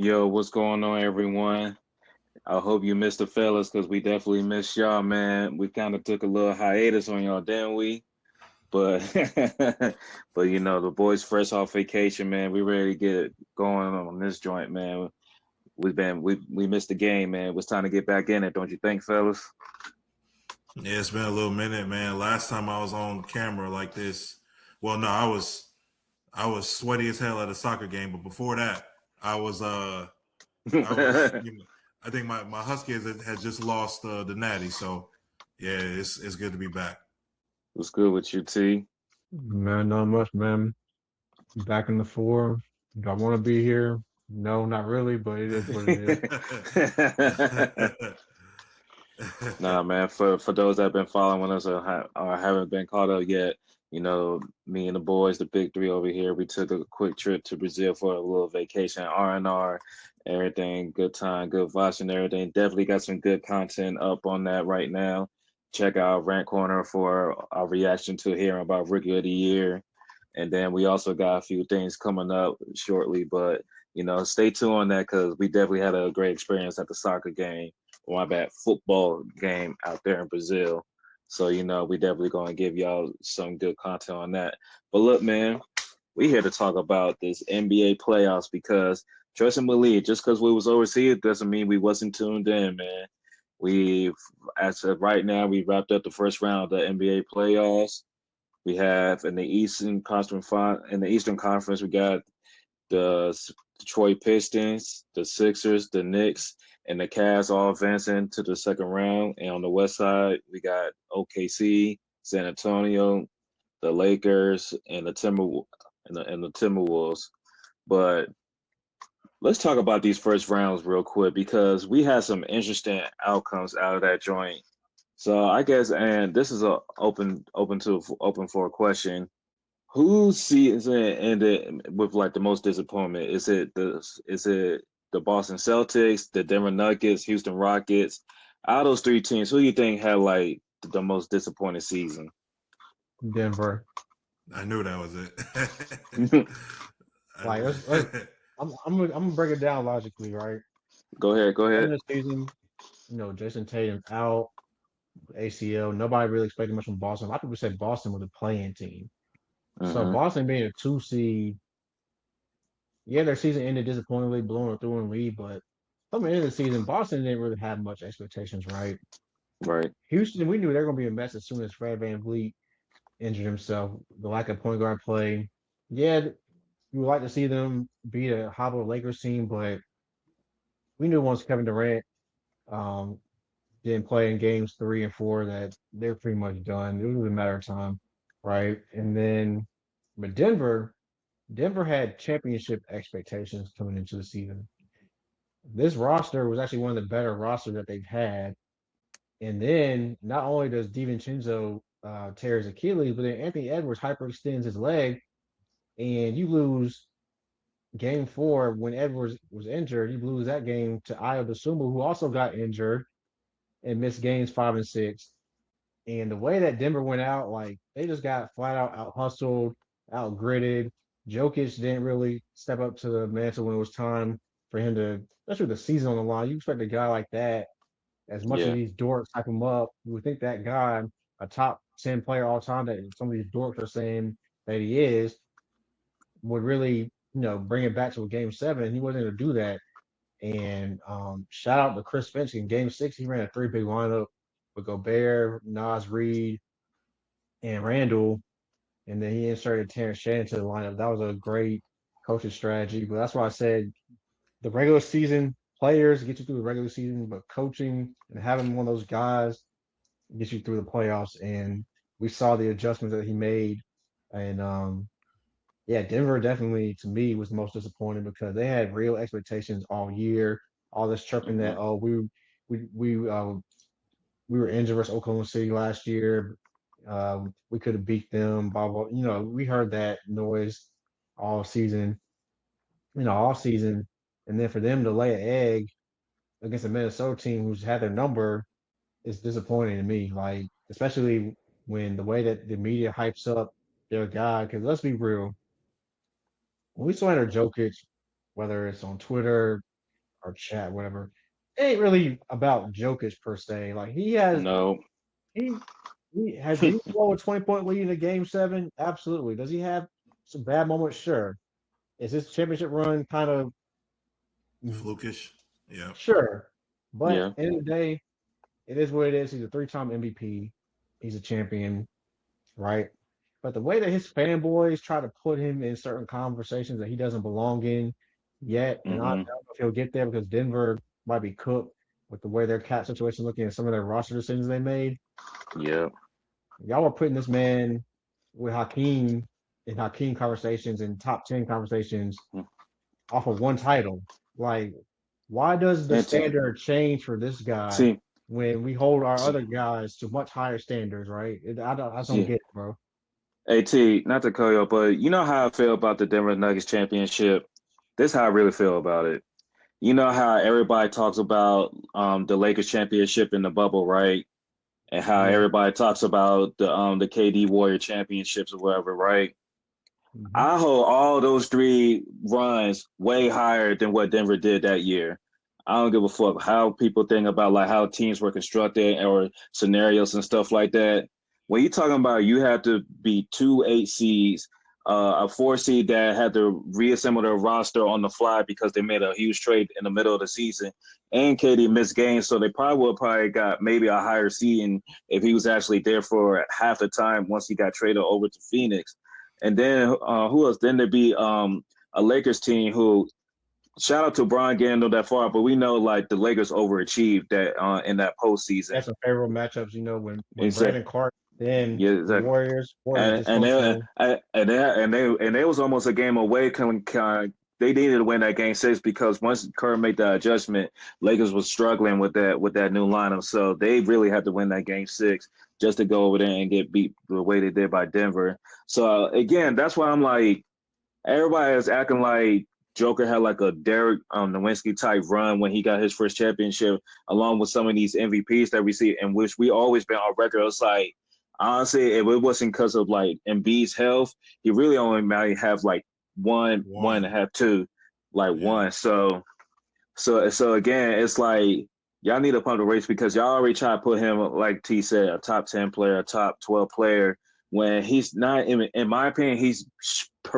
Yo, what's going on, everyone? I hope you missed the fellas because we definitely missed y'all, man. We kind of took a little hiatus on y'all, didn't we? But but the boys fresh off vacation, man. We ready to get going on this joint, man. We missed the game, man. It was time to get back in it, don't you think, fellas? Yeah, it's been a little minute, man. Last time I was on camera like this, well, no, I was sweaty as hell at a soccer game, but before that, I was I was I think my Huskies had just lost the Natty, so yeah, it's good to be back. What's good with you, T? Man, not much, man. Back in the four. Do I want to be here? No, not really, but it is what it is. Nah, man. For those that have been following us or haven't been caught up yet, me and the boys, the big three over here, we took a quick trip to Brazil for a little vacation, R&R, everything, good time, good vibes and everything. Definitely got some good content up on that right now. Check out Rant Corner for our reaction to hearing about Rookie of the Year, and then we also got a few things coming up shortly, but stay tuned on that because we definitely had a great experience at the soccer game, or my bad, football game out there in Brazil. So, we definitely going to give y'all some good content on that. But look, man, we here to talk about this NBA playoffs because trust and believe, just because we was overseas doesn't mean we wasn't tuned in, man. We, as of right now, we wrapped up the first round of the NBA playoffs. We have in the Eastern Conference, we got the Detroit Pistons, the Sixers, the Knicks, and the Cavs all advancing to the second round. And on the West side, we got OKC, San Antonio, the Lakers, and the Timberwolves. But let's talk about these first rounds real quick because we had some interesting outcomes out of that joint. So I guess, and this is a open for a question. Who sees it ended with like the most disappointment? Is it the Boston Celtics, the Denver Nuggets, Houston Rockets? Out of those three teams, who do you think had like the most disappointing season? Denver. I knew that was it. I Like, knew. I'm gonna break it down logically, right? Go ahead, go End ahead. of the season, Jason Tatum's out, ACL. Nobody really expected much from Boston. A lot of people said Boston was a playing team. So Mm-hmm. Boston being a two seed, yeah, their season ended disappointingly, blowing through in lead, but from the end of the season, Boston didn't really have much expectations, right? Right. Houston, we knew they were gonna be a mess as soon as Fred Van VanVleet injured himself. The lack of point guard play. Yeah, you would like to see them beat a hobbled Lakers team, but we knew once Kevin Durant um, didn't play in games 3 and 4 that they're pretty much done. It was a matter of time, right? And then, but Denver had championship expectations coming into the season. This roster was actually one of the better rosters that they've had. And then not only does DiVincenzo tear his Achilles, but then Anthony Edwards hyperextends his leg, and you lose game 4 when Edwards was injured. You lose that game to Ayo Dosunmu, who also got injured and missed games 5 and 6. And the way that Denver went out, like they just got flat out hustled, out gritted. Jokic didn't really step up to the mantle when it was time for him to, especially with the season on the line. You expect a guy like that, as much as Yeah. these dorks hype him up, you would think that guy, a top 10 player all time, that some of these dorks are saying that he is, would really, bring it back to a game 7. And he wasn't able to do that. And shout out to Chris Finch in game 6. He ran a three big lineup with Gobert, Nas Reed, and Randall. And then he inserted Terrence Shannon to the lineup. That was a great coaching strategy. But that's why I said the regular season players get you through the regular season, but coaching and having one of those guys gets you through the playoffs. And we saw the adjustments that he made. And yeah, Denver definitely to me was the most disappointing because they had real expectations all year. All this chirping Mm-hmm. that we we uh, we were injured versus Oklahoma City last year. We could have beat them. Blah blah. We heard that noise all season. All season, and then for them to lay an egg against a Minnesota team who's had their number is disappointing to me. Like especially when the way that the media hypes up their guy. Because let's be real, when we slander Jokic, whether it's on Twitter, or chat, whatever. It ain't really about Jokic per se. Like No. he did he blow a 20-point lead in a game 7? Absolutely. Does he have some bad moments? Sure. Is his championship run kind of Flukish. Yeah. sure? But Yeah. end of the day, it is what it is. He's a 3-time MVP. He's a champion, right? But the way that his fanboys try to put him in certain conversations that he doesn't belong in yet, and I don't Hmm. know if he'll get there because Denver might be cooked with the way their cap situation looking and some of their roster decisions they made. Yeah. Y'all are putting this man with Hakeem in Hakeem conversations and top 10 conversations off of one title. Like, why does the And standard change for this guy see, when we hold our see, other guys to much higher standards, right? I just don't see. get it, bro. At, not to call you, but you know how I feel about the Denver Nuggets championship. This is how I really feel about it. You know how everybody talks about the Lakers championship in the bubble, right? And how Yeah. everybody talks about the KD Warrior championships or whatever, right? Hmm. I hold all those three runs way higher than what Denver did that year. I don't give a fuck how people think about like how teams were constructed or scenarios and stuff like that. When you're talking about you have to be 2 8 seeds, a 4 seed that had to reassemble their roster on the fly because they made a huge trade in the middle of the season, and KD missed games, so they probably got maybe a higher seed if he was actually there for half the time once he got traded over to Phoenix. And then who else? Then there'd be a Lakers team who shout out to Brian getting that far, but we know like the Lakers overachieved that in that postseason. Had some favorable matchups, when Exactly. Brandon Clark, then Yeah, the exactly. Warriors And they dysfunctional. and they was almost a game away. They needed to win that game 6 because once Kerr made that adjustment, Lakers was struggling with that new lineup. So they really had to win that game 6 just to go over there and get beat the way they did by Denver. So again, that's why I'm like everybody is acting like Joker had like a Derek Nowinski type run when he got his first championship, along with some of these MVPs that we see, in which we always been on record. It's like honestly, if it wasn't because of like Embiid's health, he really only might have like one and a One. half, two, like Yeah. one. So again, it's like y'all need to pump the race because y'all already try to put him, like T said, a top 10 player, a top 12 player, when he's not. In my opinion, he's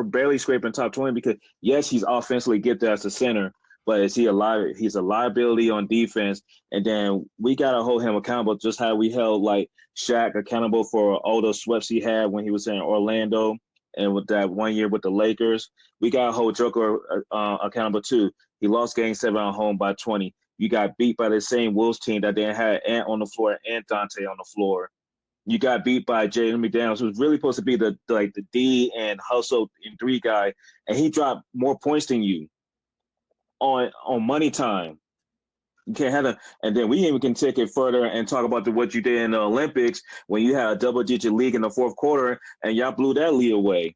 barely scraping top 20 because yes, he's offensively gifted as a center, but is he a he's a liability on defense, and then we gotta hold him accountable just how we held like Shaq accountable for all those sweeps he had when he was in Orlando. And with that 1 year with the Lakers, we gotta hold Joker accountable too. He lost game 7 at home by 20. You got beat by the same Wolves team that then had Ant on the floor and Dante on the floor. You got beat by Jaden McDaniels, who's really supposed to be the D and hustle in 3 guy, and he dropped more points than you on money time. You can't have a, and then we even can take it further and talk about what you did in the Olympics when you had a double-digit lead in the fourth quarter and y'all blew that lead away.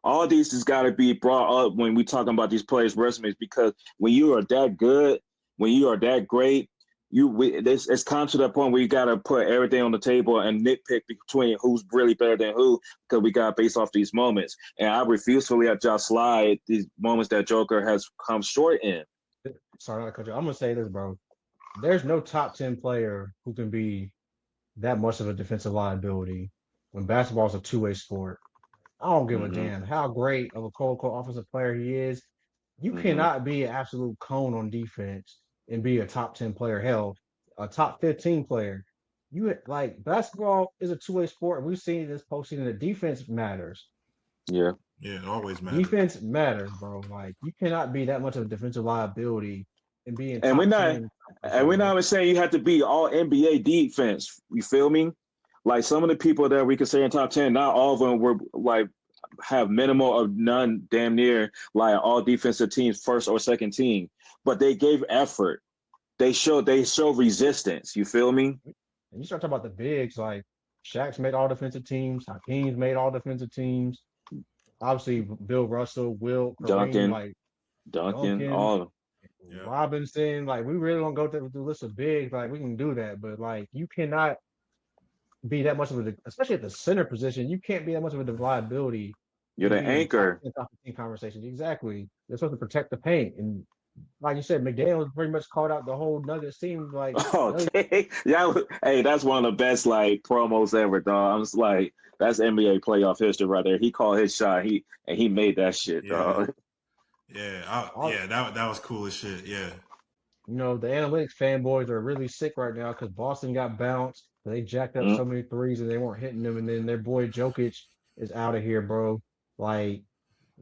All these has got to be brought up when we talking about these players' resumes because when you are that good, when you are that great, it's come to that point where you got to put everything on the table and nitpick between who's really better than who because we got based off these moments. And I refuse to let y'all slide these moments that Joker has come short in. Sorry, not to cut you. I'm gonna say this, bro. There's no top 10 player who can be that much of a defensive liability when basketball is a two-way sport. I don't give a Mm-hmm. damn how great of a cold offensive player he is. You Mm-hmm. cannot be an absolute cone on defense and be a top 10 player. Hell, a top 15 player. You like basketball is a two-way sport. We've seen this postseason. The defense matters. Yeah. Yeah. It always matters. Defense matters, bro. Like you cannot be that much of a defensive liability and be in And we're top not 10 and conversation, we're not bro. even saying you have to be all NBA defense. You feel me? Like some of the people that we could say in top 10, not all of them were like have minimal or none damn near like all defensive teams first or second team. But they gave effort. They show resistance. You feel me? And you start talking about the bigs, like Shaq's made all defensive teams, Hakeem's made all defensive teams. Obviously, Bill Russell, Will, Kareem, Duncan, like Duncan, Duncan, all Yeah. Robinson. Like we really don't go through the list of bigs. Like we can do that, but like you cannot be that much of a, especially at the center position. You can't be that much of a liability you're and the be in top anchor. 10, top 15 conversations. Exactly. They're supposed to protect the paint, and like you said, McDaniels pretty much called out the whole Nuggets team. Like, Okay, yeah. Hey, that's one of the best like promos ever, dog. I'm just like, that's NBA playoff history right there. He called his shot. He made that shit, Yeah, dog. yeah. That was cool as shit. Yeah, the analytics fanboys are really sick right now because Boston got bounced. They jacked up Mm. so many threes and they weren't hitting them. And then their boy Jokic is out of here, bro. Like,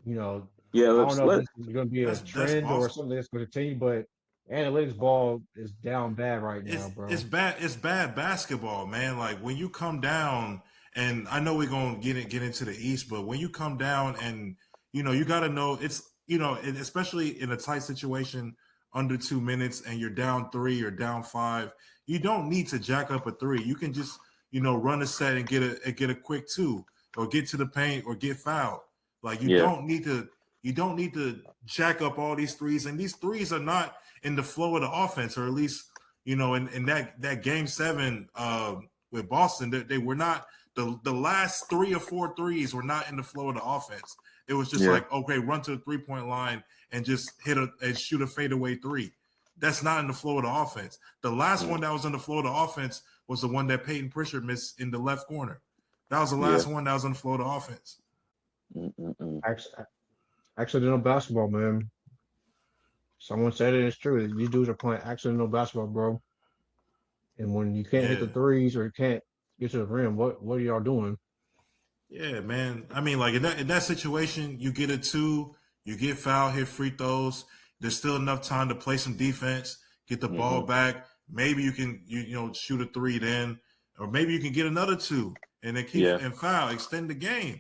you know, Yeah, I don't know if let this is going to be a that's trend or Boston. something that's going to continue, but analytics ball is down bad right now, It's bro. bad. It's bad basketball, man. Like when you come down, and I know we're gonna get into the East, but when you come down, and you got to know it's and especially in a tight situation under 2 minutes, and you're down three or down five, you don't need to jack up a three. You can just run a set and get a quick two, or get to the paint, or get fouled. Like yeah, you don't need to jack up all these threes, and these threes are not in the flow of the offense, or at least in that game seven with Boston, they were not the last 3 or 4 threes were not in the flow of the offense. It was just yeah, like, okay, run to the 3-point line and just and shoot a fadeaway three. That's not in the flow of the offense. The last mm, one that was in the flow of the offense was the one that Peyton Pritchard missed in the left corner. That was the yeah. last one that was in the flow of the offense. Mm. Actually, accidental basketball, man. Someone said it is true. These dudes are playing accidental basketball, bro. And when you can't hit Yeah. the threes or you can't get to the rim, what are y'all doing? Yeah, man. I mean, like in that situation, you get a two, you get foul, hit free throws. There's still enough time to play some defense, get the ball Mm-hmm. back. Maybe you can shoot a three then, or maybe you can get another two and then keep Yeah. and foul, extend the game.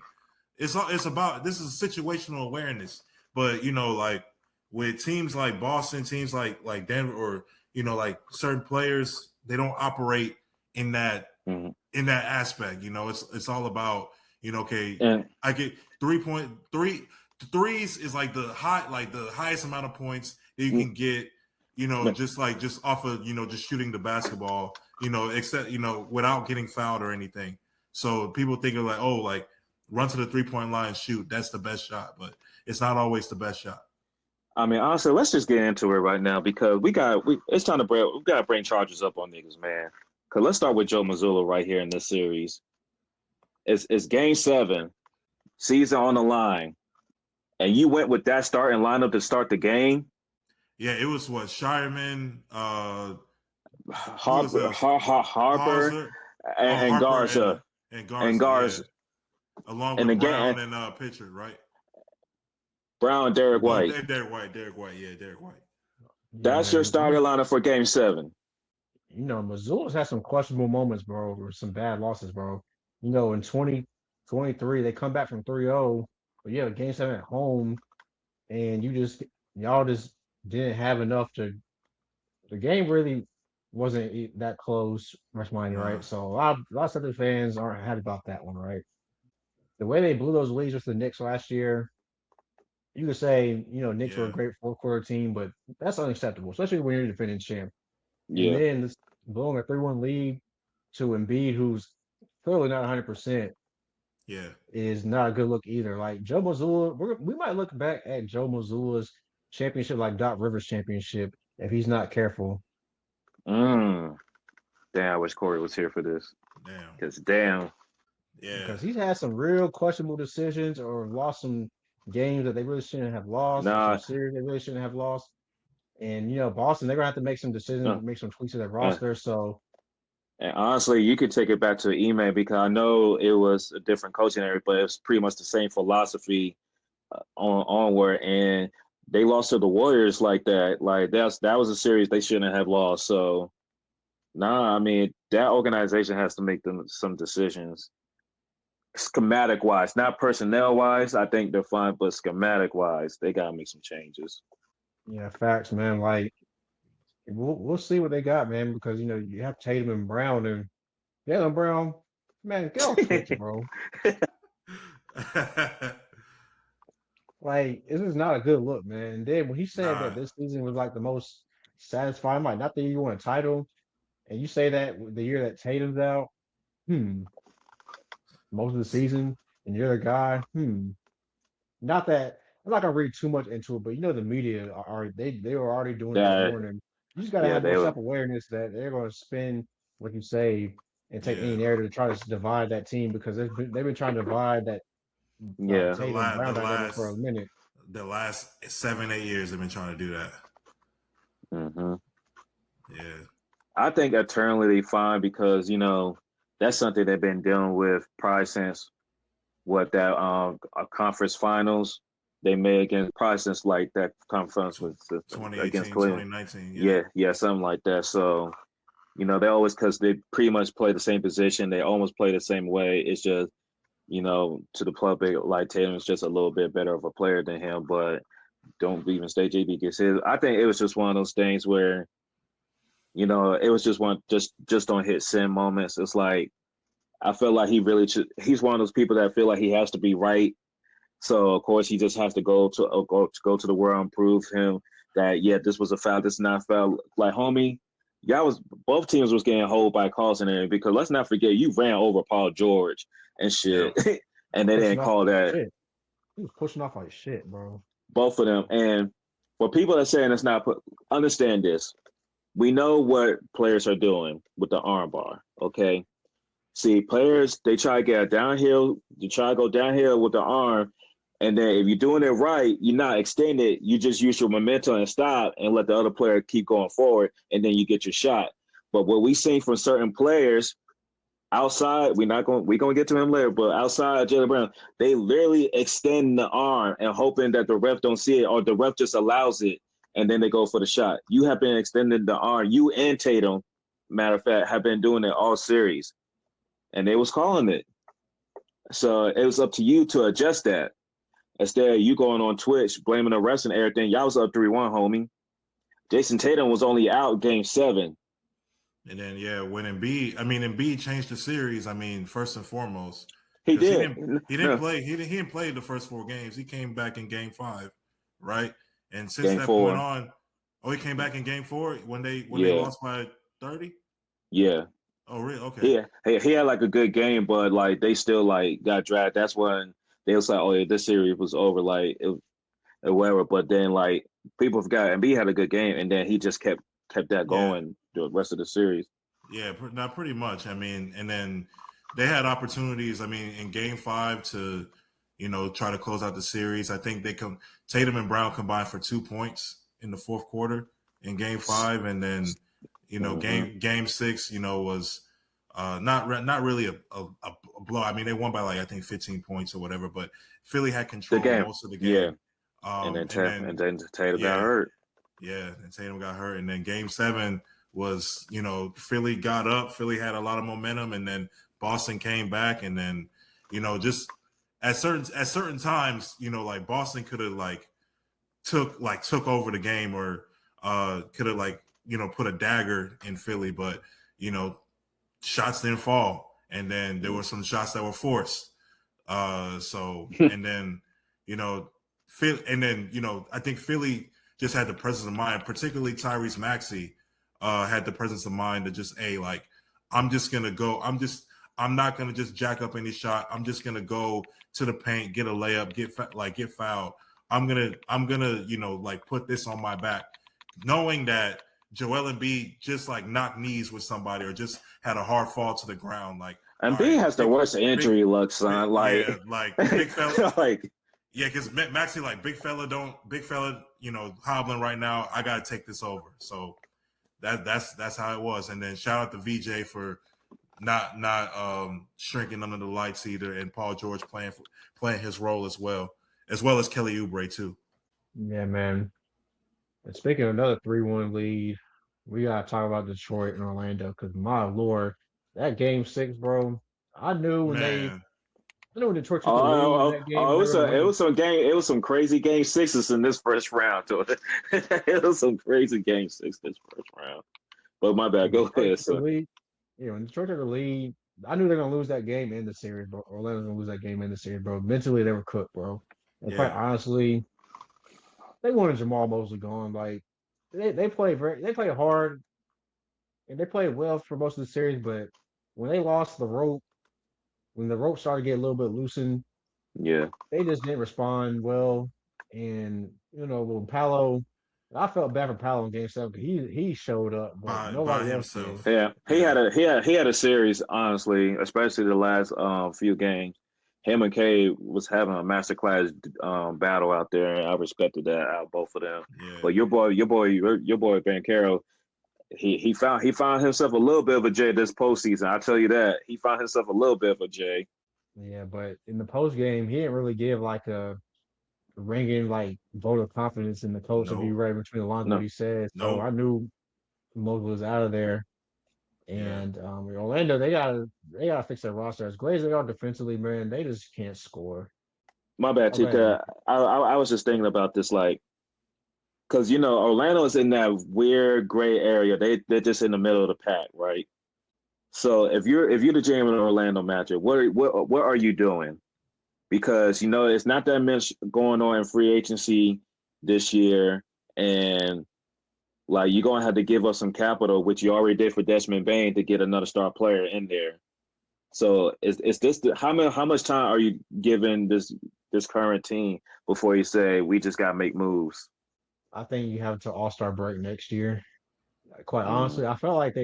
It's about this is situational awareness. But like with teams like Boston, teams like Denver, or like certain players, they don't operate in that Mm-hmm. in that aspect. It's all about okay, And I get 3.3 threes is like the highest amount of points that you mm, can get, just off of just shooting the basketball, except without getting fouled or anything. So people think of like, oh, like run to the 3-point line, shoot, that's the best shot, but it's not always the best shot. I mean, honestly, let's just get into it right now because it's time to we gotta bring charges up on niggas, man. Cause let's start with Joe Mazzulla right here in this series. It's game 7, season on the line, and you went with that starting lineup to start the game. Yeah, it was what Shireman, who was Harper, else? Harper, Hauser, and Harper Garza, and and Garza, yeah, Garza, along and with again Brown and Pitcher, right? Brown, and Derek Oh, White. Derek White, yeah, Derek White. Yeah, That's your man. starting lineup for game 7. Missoula's had some questionable moments, bro, or some bad losses, bro. In 2023, they come back from 3-0, but yeah, game 7 at home, and y'all just didn't have enough the game really wasn't that close, much money, Nah, right? So a lot of Celtics fans aren't happy about that one, right? The way they blew those leads with the Knicks last year, you could say, Knicks were a yeah, great fourth quarter team, but that's unacceptable, especially when you're defending champ. And Yeah. then blowing a 3-1 lead to Embiid, who's clearly not 100%, yeah, is not a good look either. Like Joe Mazzulla, we might look back at Joe Mazzulla's championship like Doc Rivers' championship if he's not careful. Mm. Damn, I wish Corey was here for this. damn, Cause damn, yeah, Because he's had some real questionable decisions or lost some games that they really shouldn't have lost, or some nah. series they really shouldn't have lost. And Boston, they're gonna have to make some Uh, decisions, make some tweaks to their uh. roster. So And honestly, you could take it back to Ime because I know it was a different coaching area, but it's pretty much the same philosophy onward. And they lost to the Warriors like that. Like that was a series they shouldn't have lost. So nah, I mean that organization has to make them some decisions, schematic wise, not personnel wise. I think they're fine, but schematic wise, they gotta make some changes. yeah, facts, man. Like we'll see what they got, man, because you have Tatum and Brown and Jalen Brown, man, get off Twitch, bro. Like this is not a good look, man. And then when he said nah, that this season was like the most satisfying, like not the year you won a title, and you say that the year that Tatum's out, hmm, most of the season, and you're the guy, hmm. Not that I'm not gonna read too much into it, but the media are they were already doing it this That morning. You just gotta yeah, have more they were self awareness that they're gonna spin what you say and take Yeah. any narrative to try to divide that team because they've been trying to divide that yeah. Tatum Brown The dynamic for a minute. last 7-8 years they've been trying to do that. Hmm. Yeah. I think eternally fine because that's something they've been dealing with probably since what that conference finals they made against probably since like that conference with against 2018, Cleveland. 2019. Yeah. Yeah, something like that. So they always because they pretty much play the same position. They almost play the same way. It's just to the public like Tatum's just a little bit better of a player than him, but don't even say JB gets his. I think it was just one of those things where it was just just don't hit sin moments. It's like I feel like he really should. He's one of those people that feel like he has to be right. So of course he just has to go to the world and prove him that this was a foul, this is not a foul. Like homie, both teams was getting hold by calls in there because let's not forget you ran over Paul George and Yeah. shit, and they Pushing didn't off call like that. shit. He was pushing off like shit, bro. Both of them. And for people that saying it's not, understand this. We know what players are doing with the armbar. Okay, see, players they try to get downhill, you try to go downhill with the arm, and then if you're doing it right, you're not extending it. You just use your momentum and stop, and let the other player keep going forward, and then you get your shot. But what we seen from certain players outside, we're gonna get to him later, but outside Jalen Brown, they literally extend the arm and hoping that the ref don't see it or the ref just allows it, and then they go for the shot. You have been extending the arm. You and Tatum, matter of fact, have been doing it all series and they was calling it. So it was up to you to adjust that. Instead, you going on Twitch blaming the refs and everything. Y'all was up 3-1, homie. Jason Tatum was only out game 7. And then when Embiid changed the series. I mean, first and foremost, He because did. he didn't No, play he didn't play the first 4 games. He came back in game 5, right? And since game that point 4. on, he came back in game 4 when they Yeah, lost by 30. yeah. Oh, really? Okay. He had like a good game, but like they still like got dragged. That's when they was like, oh yeah, this series was over, like or whatever. But then like people forgot, and B had a good game, and then he just kept that Yeah. going the rest of the series. Yeah, not pretty much. I mean, and then they had opportunities. I mean, in Game 5 to, try to close out the series. I think Tatum and Brown combined for 2 points in the fourth quarter in Game 5, and then, Mm-hmm. Game 6, was not really a blow. I mean, they won by like I think 15 points or whatever, but Philly had The control game, most of the yeah, game. and And then then Tatum got yeah, hurt. yeah, and Tatum got hurt, and then Game 7 was, Philly got up. Philly had a lot of momentum, and then Boston came back, and then, just at certain times, like Boston could have took over the game, or could have put a dagger in Philly, but shots didn't fall, and then there were some shots that were forced. And then Phil, and then I think Philly just had the presence of mind, particularly Tyrese Maxey, had the presence of mind to just like I'm just gonna go. I'm not gonna just jack up any shot. I'm just gonna go to the paint, get a layup, get fouled. I'm gonna like put this on my back, knowing that Joel Embiid just like knocked knees with somebody or just had a hard fall to the ground. Like, And all B right, has the worst injury luck, son. Like, like big fella, like yeah, because Maxie like big fella, hobbling right now. I gotta take this over. So that's how it was. And then shout out to VJ for not shrinking under the lights either, and Paul George playing his role as well as Kelly Oubre too. Yeah, man. And speaking of another 3-1 lead, we gotta talk about Detroit and Orlando because my lord, that game 6, bro. I knew when they Man, I knew when Detroit took the lead in oh, that game, it they were was gonna win. some game. It was some crazy game 6s in this first round. To it, it was some crazy game 6 this first round. But my Yeah, bad. when Go Detroit ahead, took the son. lead, when Detroit took the lead, I knew they're gonna lose that game in the series, bro. Orlando's gonna lose that game in the series, bro. Mentally, they were cooked, bro. And quite yeah, honestly, they wanted Jamal Mosley gone. Like they played hard and they played well for most of the series, but when they lost the rope, when the rope started to get a little bit loosened, Yeah, they just didn't respond well. And when Paolo, I felt bad for Paolo in Game 7 because he showed up, but by nobody else did. himself. Yeah, Yeah. he had a series, honestly, especially the last few games. Him and K was having a masterclass battle out there, and I respected that out of both of them. Yeah. But your boy Ben Carroll, he found himself a little bit of a J this postseason. I tell you that he found himself a little bit of a J. Yeah, but in the post game, he didn't really give like a ringing like vote of confidence in the coach if you Nope. read between the lines of what No, he said. So Nope. I knew Moses was out of there. Yeah. And Orlando, they gotta fix their roster. As great as they are defensively, man, they just can't score. my bad, Orlando, Tika. I was just thinking about this, like, because Orlando is in that weird gray area. They're just in the middle of the pack, right? So if you're the GM in the Orlando Magic, what are you doing? Because it's not that much going on in free agency this year, and like you're gonna have to give up some capital, which you already did for Desmond Bain to get another star player in there. So is this how much time are you giving this current team before you say we just gotta make moves? I think you have to All-Star break next year. Quite Mm, honestly, I feel like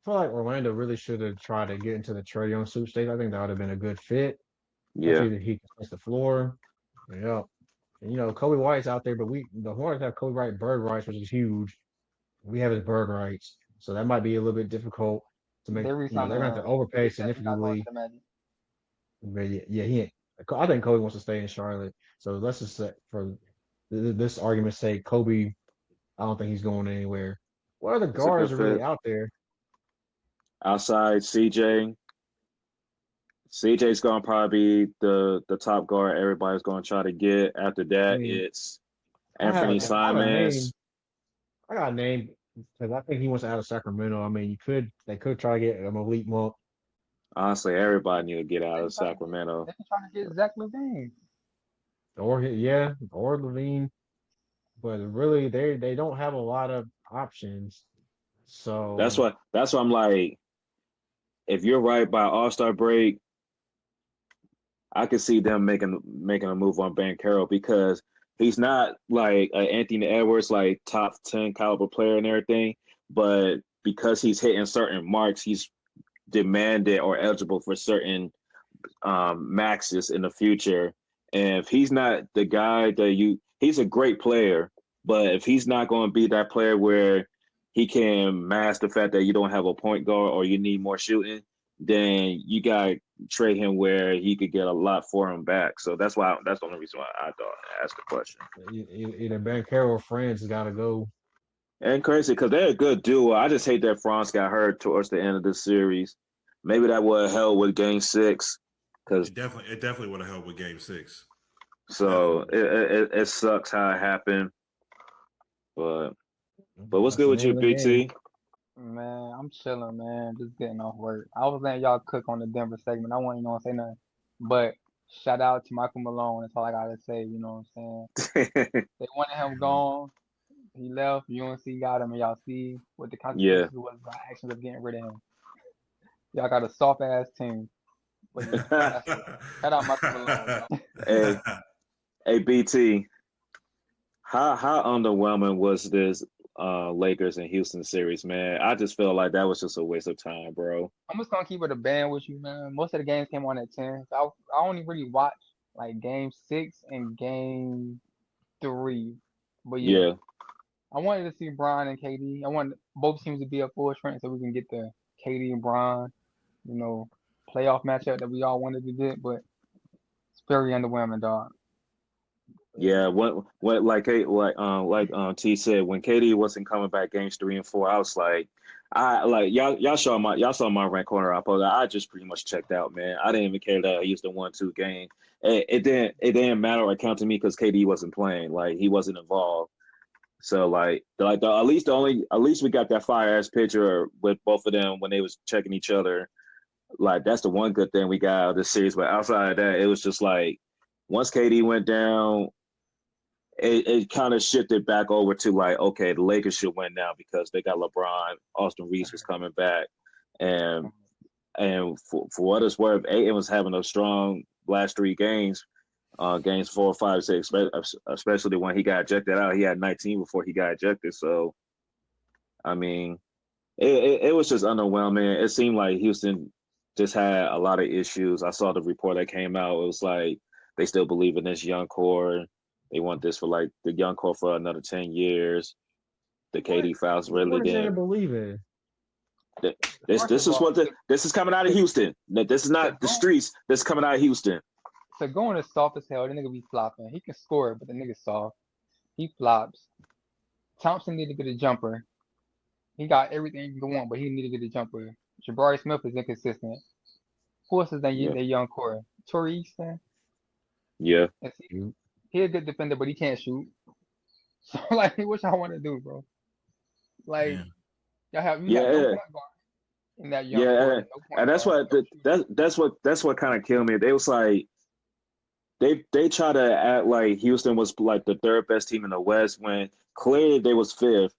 Orlando really should have tried to get into the Trae Young sweepstakes. I think that would have been a good fit, yeah, especially that he can space the floor. Yeah. And, Kobe White's out there, but the Hornets have Kobe White bird rights, which is huge. We have his bird rights, so that might be a little bit difficult to make. They They're re-signed gonna have to overpay Big Daddy. He's not going to significantly. the Magic. But yeah, he ain't. I think Kobe wants to stay in Charlotte. So let's just say, for this argument's sake, Kobe, I don't think he's going anywhere. What other it's a good guards are really fit. out there? Outside CJ's gonna probably be the top guard everybody's gonna try to get. After I that, mean, it's I have Anthony I have a Simons. name. I got a name because I think he wants out of Sacramento. I mean, they could try to get Malik Monk Honestly, everybody need to get out They of can try to get. Sacramento. They can try to get Zach LaVine. or Levine, but really they don't have a lot of options. That's So what that's why I'm like, if you're right by All-Star break, I could see them making a move on Ben Carroll because he's not like Anthony Edwards, like top 10 caliber player and everything, but because he's hitting certain marks, he's demanded or eligible for certain maxes in the future. And if he's not the guy he's a great player, but if he's not going to be that player where he can mask the fact that you don't have a point guard or you need more shooting, then you got to trade him where he could get a lot for him back. So that's the only reason why I thought I asked the question. either Ben Carroll or Franz got to go. And crazy because they're a good duo. I just hate that Franz got hurt towards the end of the series. Maybe that would help with Game 6 because It definitely would have helped with Game 6. so Definitely. it sucks how it happened. But what's That's good the with name you, of the game. BT? Man, I'm chilling, man. Just getting off work. I was letting y'all cook on the Denver segment. I wasn't even gonna say nothing. But shout out to Michael Malone. That's all I gotta say. You know what I'm saying? They wanted him gone. He left. UNC got him, and y'all see what the Yeah. consequences was by actions of getting rid of him. Y'all got a soft ass team. But yeah, that's it. Shout out Michael Malone, y'all. Hey, hey, BT. How underwhelming was this Lakers and Houston series, man? I just feel like that was just a waste of time, bro. I'm just gonna keep it a band with you, man. Most of the games came on at 10. So I only really watched like game 6 and game 3. But yeah, Yeah. I wanted to see Bron and KD. I wanted both teams to be at full strength so we can get the KD and Bron, you know, playoff matchup that we all wanted to get. But it's very underwhelming, dog. Yeah, what T said when KD wasn't coming back games 3 and 4, I was like, I like y'all saw my rank corner I posted. I just pretty much checked out, man. I didn't even care that Houston won 2 games. It didn't matter or count to me because KD wasn't playing, like he wasn't involved. So at least we got that fire ass picture with both of them when they was checking each other. Like that's the one good thing we got out of this series. But outside of that, it was just like once KD went down, it kind of shifted back over to like, okay, the Lakers should win now because they got LeBron, Austin Reeves was coming back, and for what it's worth, Ayton was having a strong last 3 games. games 4, 5, 6, especially when he got ejected out. He had 19 before he got ejected. So, I mean, it was just underwhelming. It seemed like Houston just had a lot of issues. I saw the report that came out. It was like they still believe in this young core. They want this for like the young core for another 10 years. The KD fouls really What is there to didn't. believe in? This First of is all, this is coming out of Houston. This is not the streets. This is coming out of Houston. Going is soft as hell. The nigga be flopping. He can score, but the nigga soft. He flops. Thompson need to get a jumper. He got everything you can want, but he need to get a jumper. Jabari Smith is inconsistent. Who else is that Yeah. young core? Torrey Easton? Yeah. He a good defender, but he can't shoot. So like, what y'all want to do, bro? Like, Yeah. y'all have no point guard in that young core. No and that's what kind of killed me. They was like they try to act like Houston was like the third best team in the West when clearly they was fifth,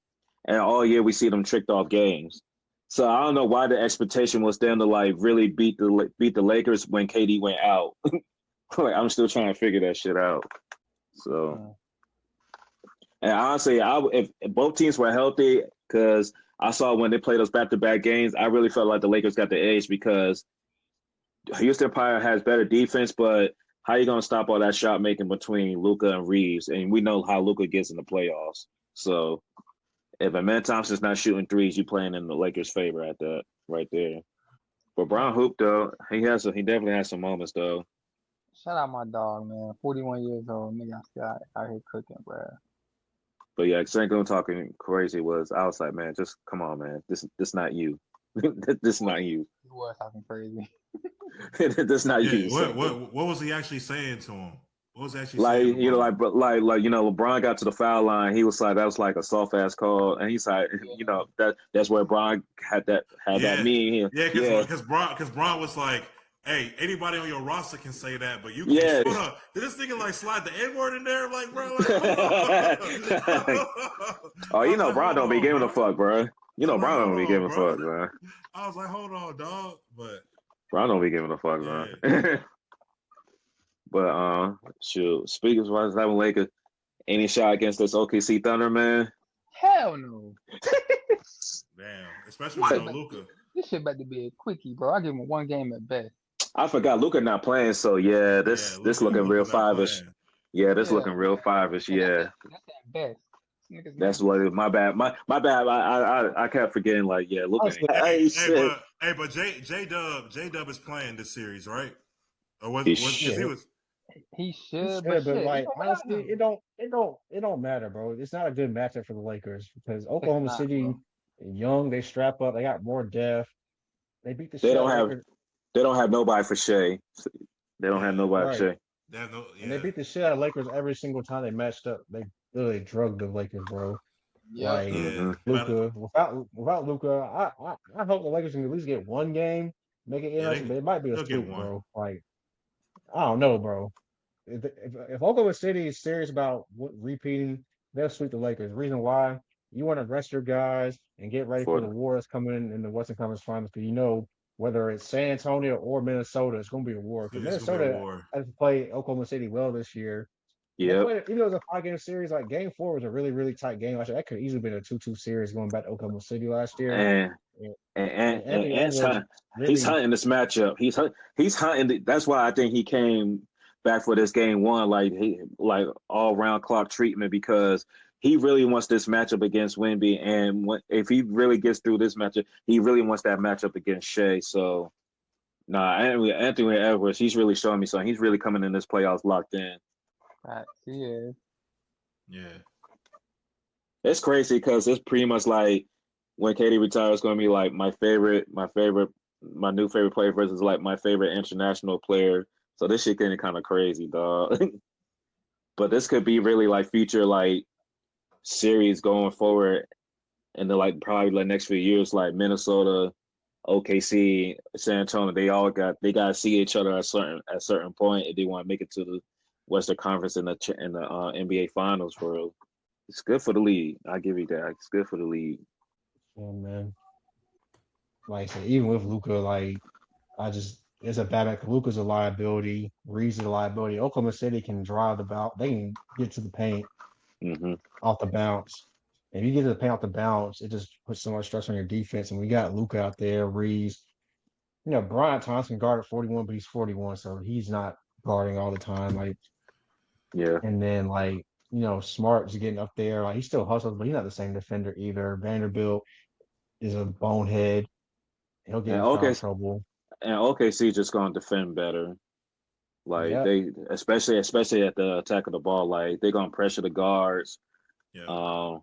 and all year we see them tricked off games. So I don't know why the expectation was them to like really beat the Lakers when KD went out. Like, I'm still trying to figure that shit out. So, and honestly, if both teams were healthy, because I saw when they played those back-to-back games, I really felt like the Lakers got the edge because Houston probably has better defense, but how are you going to stop all that shot making between Luka and Reeves? And we know how Luka gets in the playoffs. So if Amen Thompson's not shooting threes, you're playing in the Lakers' favor at that right there. But Brown hoop though, he definitely has some moments though. Shout out my dog, man. 41 years old, nigga. Still out here cooking, bro. But yeah, Sengun talking crazy was I was like, man, just come on, man. This not you. This not you. He was talking crazy. This not you. What was he actually saying to him? What was he actually like saying? You know, like LeBron got to the foul line. He was like, that was like a soft ass call, and he's like, you know, that's where Bron had that meme. Because Bron was like, hey, anybody on your roster can say that, but you can't. Hold up. Did this nigga like slide the N-word in there? Like, bro, oh, you know, Bron don't be giving a fuck, bro. You know, Bron don't be giving a fuck, bro. I was like, hold on, dog, but Bron don't be giving a fuck, man. But shoot. Speaking of that Lakers, any shot against this OKC Thunder, man? Hell no. Damn, especially with no Luka. This shit about to be a quickie, bro. I give him one game at best. I forgot Luka not playing, so yeah, this looking real five-ish. Yeah, this looking real five-ish. Yeah, that's at best. That's what. My bad. My bad. I kept forgetting. Like, yeah, Luka. But J Dub is playing this series, right? Or was he was. He should, but like honestly, it don't matter, bro. It's not a good matchup for the Lakers because Oklahoma City, young, they strap up, they got more depth. They beat the. They don't have nobody for Shea. They don't have nobody for Shea. And they beat the shit out of Lakers every single time they matched up. They literally drugged the Lakers, bro. Like Luka, without Luka, I hope the Lakers can at least get one game, make it interesting, but it might be a sweep, bro. Like, I don't know, bro. If Oklahoma City is serious about repeating, they'll sweep the Lakers. Reason why, you want to rest your guys and get ready for the war that's coming in the Western Conference Finals, because you know whether it's San Antonio or Minnesota, it's going to be a war. Because Minnesota has played Oklahoma City well this year. Yeah. Even though it was a 5-game series, like Game 4 was a really, really tight game. That could easily been a 2-2 series going back to Oklahoma City last year. And he's hunting this matchup. He's hunting. That's why I think he came back for this game one, like all round clock treatment, because he really wants this matchup against Wemby, and if he really gets through this matchup, he really wants that matchup against Shea. So, Anthony Edwards, he's really showing me something. He's really coming in this playoffs locked in. He is. Yeah. It's crazy because it's pretty much like when KD retires, it's going to be like my new favorite player versus like my favorite international player. So this shit getting kind of crazy, dog. But this could be really like future like series going forward in the probably the next few years, like Minnesota, OKC, San Antonio. They got to see each other at a certain point if they want to make it to the Western Conference in the NBA Finals. For it's good for the league. I give you that. It's good for the league. Yeah, man. Like I said, even with Luka, like I just It's a bad Luka's a liability. Reed's a liability. Oklahoma City can drive the ball. They can get to the paint Hmm. off the bounce. If you get to the paint off the bounce, it just puts so much stress on your defense. And we got Luka out there, Reeves. Brian Thompson guarded 41, but he's 41, so he's not guarding all the time. Yeah. And then Smart's getting up there. Like he still hustles, but he's not the same defender either. Vanderbilt is a bonehead. He'll get And in okay, foul trouble. and OKC just gonna defend better. Like Yep. they, especially at the attack of the ball, like they're gonna pressure the guards. Yeah.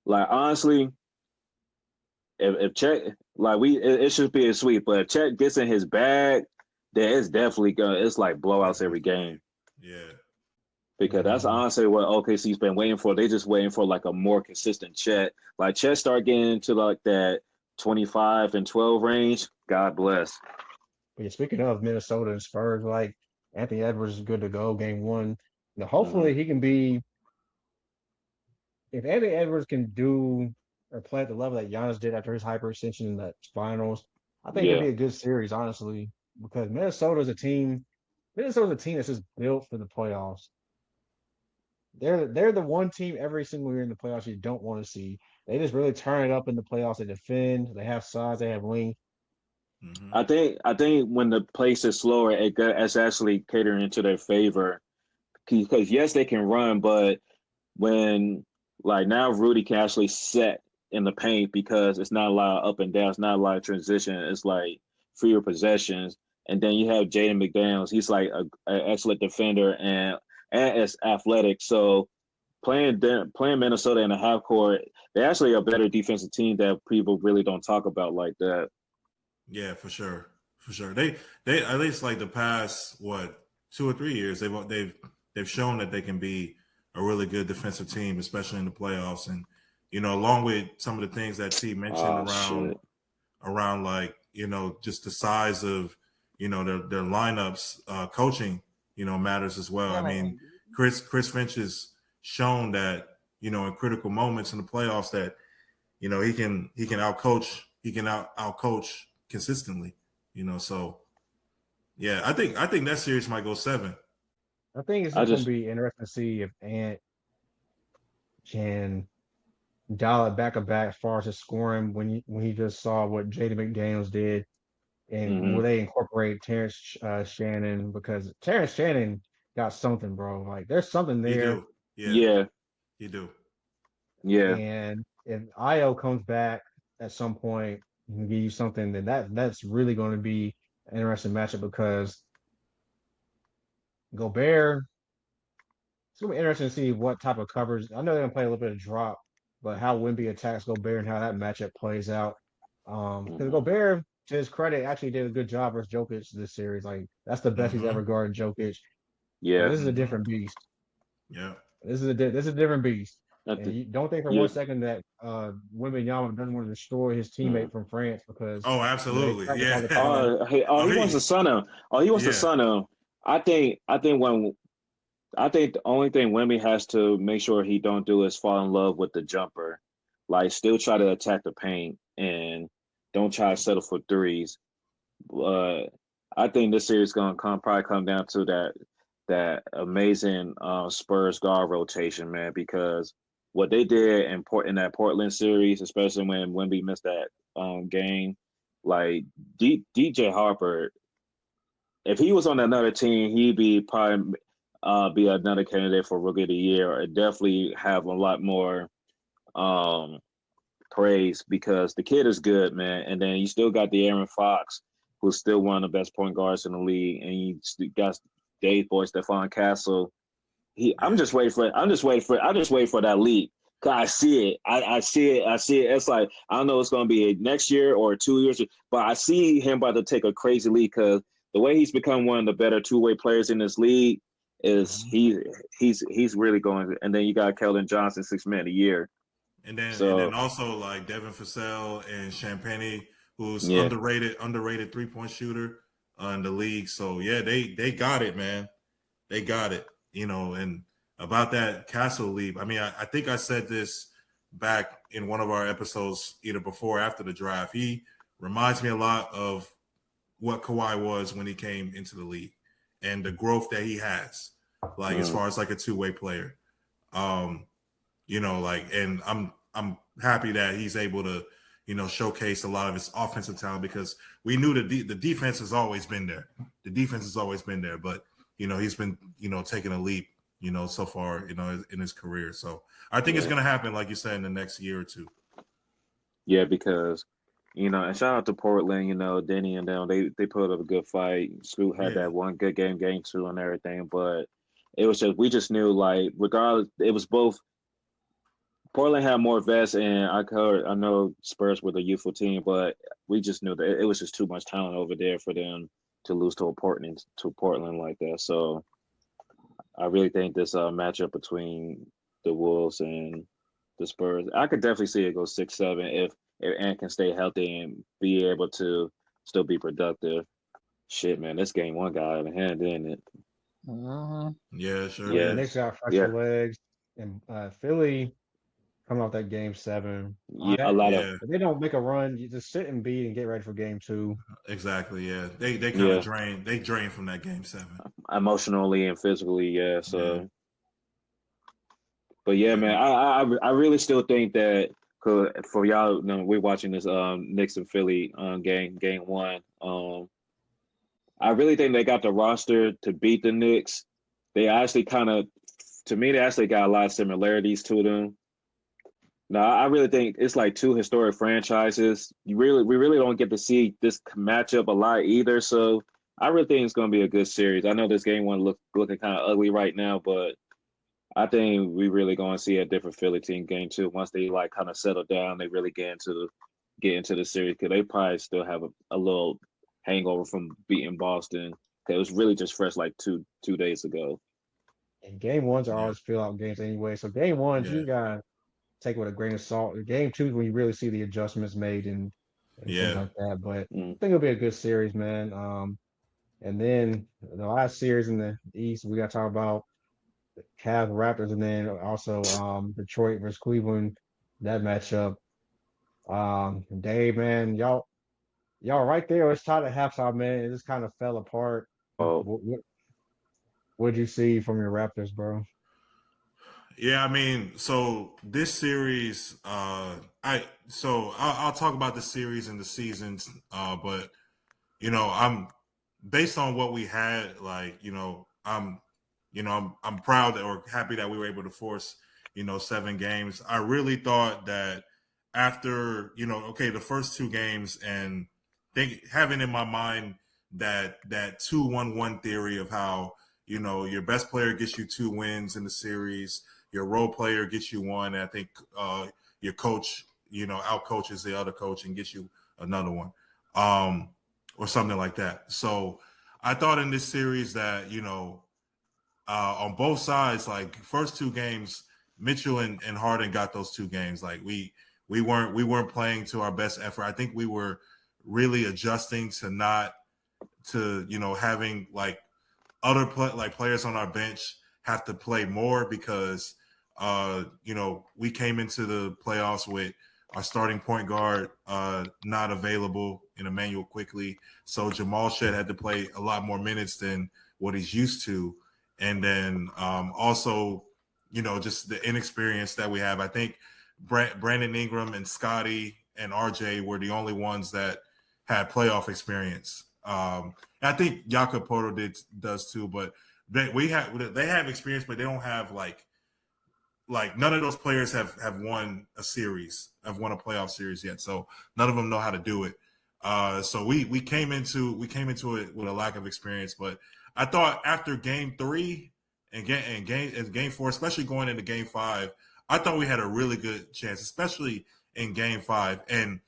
Like honestly, if Chet, like it should be a sweep, but if Chet gets in his bag, then it's definitely gonna. It's like blowouts every game. Yeah. Because that's honestly what OKC's been waiting for. They just waiting for like a more consistent Chet. Like Chet start getting into like that 25 and 12 range. God bless. But yeah, speaking of Minnesota and Spurs, like Anthony Edwards is good to go game one. Hopefully he can be. If Anthony Edwards can do or play at the level that Giannis did after his hyperextension in the finals, I think it'll Yeah, be a good series, honestly, because Minnesota's a team. Minnesota's a team that's just built for the playoffs. They're the one team every single year in the playoffs you don't want to see. They just really turn it up in the playoffs. They defend. They have size. They have length. Mm-hmm. I think when the pace is slower, it's actually catering to their favor. Because yes, they can run, but when like now Rudy can actually set in the paint because it's not a lot of up and down, it's not a lot of transition. It's like fewer possessions, and then you have Jaden McDaniels. He's like an excellent defender and is athletic. So playing Minnesota in the half court, they're actually a better defensive team that people really don't talk about like that. Yeah, for sure. For sure. They at least like the past 2 or 3 years they've shown that they can be a really good defensive team, especially in the playoffs. And along with some of the things that T mentioned around like just the size of their lineups, coaching matters as well. Yeah, I mean, man. Chris Finch has shown that in critical moments in the playoffs that he can out coach consistently. So yeah, I think that series might go 7. I think it's I just going to just be interesting to see if Ant can dial it back as far as his scoring when he just saw what Jaden McDaniels did, and will mhm. they incorporate Terrence Shannon, because Terrence Shannon got something, bro. Like there's something He there, do. Yeah, Yeah, he do. yeah. and if Io comes back at some point and can give you something, then that's really going to be an interesting matchup because Gobert. It's gonna be interesting to see what type of coverage. I know they're gonna play a little bit of drop, but how Wemby attacks Gobert and how that matchup plays out. Because Mhm. Gobert, to his credit, actually did a good job versus Jokic this series. Like that's the best he's Mm-hmm. ever guarded Jokic. But Yeah. this is a Mm-hmm. different beast. Yeah. This is a different beast. I And think you don't think for one you. second that Wembanyama doesn't want to destroy his Mhm. teammate from France because Oh, they absolutely. practice all the Yeah. time. Oh, Oh, he wants he. to son him. Oh, he wants to Yeah. son him. I think the only thing Wemby has to make sure he don't do is fall in love with the jumper. Like still try to attack the paint and don't try to settle for threes. Uh, I think this series gonna probably come down to that amazing Spurs guard rotation, man, because what they did in that Portland series, especially when Wemby missed that game, like DJ Harper, if he was on another team, he'd be probably be another candidate for Rookie of the Year, or definitely have a lot more um, praise because the kid is good, man. And then you still got the Aaron Fox, who's still one of the best point guards in the league, and you got Dave Boy, Stephon Castle. I'm Yeah. just waiting for. I'm just waiting for that leap. Cause I see it. I see it. I see it. It's like I don't know. It's going to be next year or 2 years, but I see him about to take a crazy leap because the way he's become one of the better two-way players in this league is Mm-hmm. he's really going. And then you got Keldon Johnson, 6 man a year. And then So also like Devin Vassell and Champagny, who's yeah, underrated 3-point shooter in the league. So yeah, they got it, man. They got it. And about that Castle leap, I mean, I think I said this back in one of our episodes, either before or after the draft. He reminds me a lot of what Kawhi was when he came into the league and the growth that he has, like as far as like a two-way player. You know, like, and I'm happy that he's able to, you know, showcase a lot of his offensive talent, because we knew the defense has always been there. The defense has always been there, but you know, he's been, you know, taking a leap, you know, so far, you know, in his career. So I think it's going to happen, like you said, in the next year or two. Yeah, because you know, and shout out to Portland. You know, Denny and them, they put up a good fight. Scoot had that one good game, game two, and everything, but it was just we just knew, like, regardless, it was both. Portland had more vets, and I know Spurs were the youthful team, but we just knew that it was just too much talent over there for them to lose to Portland like that. So I really think this matchup between the Wolves and the Spurs, I could definitely see it go 6-7 if Ant can stay healthy and be able to still be productive. Shit, man, this game one got out of hand, didn't it? Yeah, sure. Yeah, Knicks got fresh yeah, legs, and Philly coming off that game 7. yeah. A lot of If they don't make a run, you just sit and beat and get ready for game 2. Exactly. Yeah, they kind of yeah, drained. They drained from that game 7. emotionally and physically, yeah. So. Yeah. But yeah, man, I really still think that for y'all, you know, we're watching this Knicks and Philly game one. I really think they got the roster to beat the Knicks. They actually kind of, to me, they actually got a lot of similarities to them. Now, I really think it's like two historic franchises. We really don't get to see this matchup a lot either. So I really think it's going to be a good series. I know this game one looking kind of ugly right now, but I think we really going to see a different Philly team game too. Once they like kind of settle down, they really get into the series, because they probably still have a little hangover from beating Boston. 'Cause it was really just fresh like two days ago. And game ones are Yeah. always fill out games anyway. So game ones, Yeah. you gotta take it with a grain of salt. Game two is when you really see the adjustments made and things like that. But I think it'll be a good series, man. And then the last series in the East, we got to talk about the Cavs, Raptors, and then also Detroit versus Cleveland. That matchup. Dave, man, y'all right there. It's tied at halftime, man. It just kind of fell apart. Oh, What'd you see from your Raptors, bro? Yeah, I mean, so this series, I'll talk about the series and the seasons, but you know, I'm based on what we had, like, I'm proud or happy that we were able to force, 7 games. I really thought that after, the first 2 games, and having in my mind that 2-1-1 theory of how, your best player gets you 2 wins in the series, your role player gets you 1. And I think your coach, out coaches the other coach and gets you another one. Or something like that. So I thought in this series that, on both sides, like first 2 games, Mitchell and Harden got those 2 games. Like we weren't playing to our best effort. I think we were really adjusting to having like other players on our bench have to play more, because we came into the playoffs with our starting point guard not available in Emmanuel Quickly. So Jamal Shed had to play a lot more minutes than what he's used to. And then also, just the inexperience that we have. I think Brandon Ingram and Scotty and RJ were the only ones that had playoff experience. I think Jakob Poto does too, but they have experience, but they don't have like none of those players have won a series, have won a playoff series yet. So none of them know how to do it. So we came into it with a lack of experience. But I thought after game 3 and game 4, especially going into game 5, I thought we had a really good chance, especially in game 5. And